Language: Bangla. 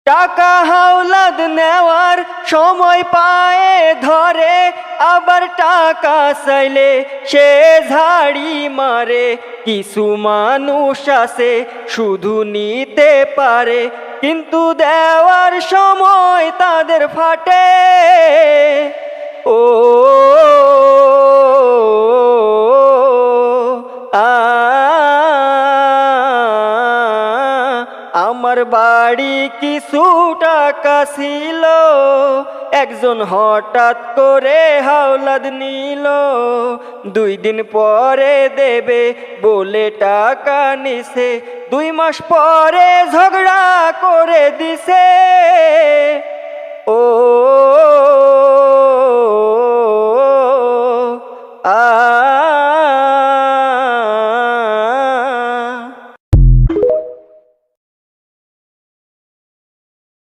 টাকা হাওলাদ নেওয়ার সময় পায়ে ধরে, আবার টাকা চাইলে সে ঝাড়ি মারে। কিছু মানুষ আছে শুধু নিতে পারে, কিন্তু দেওয়ার সময় তাদের ফাটে। ও আমার বাড়ি কিছু টাকা ছিল, একজন হঠাৎ করে হাওলাদ নিল। 2 দিন পরে দেবে বলে টাকা নিছে, 2 মাস পরে ঝগড়া করে দিছে।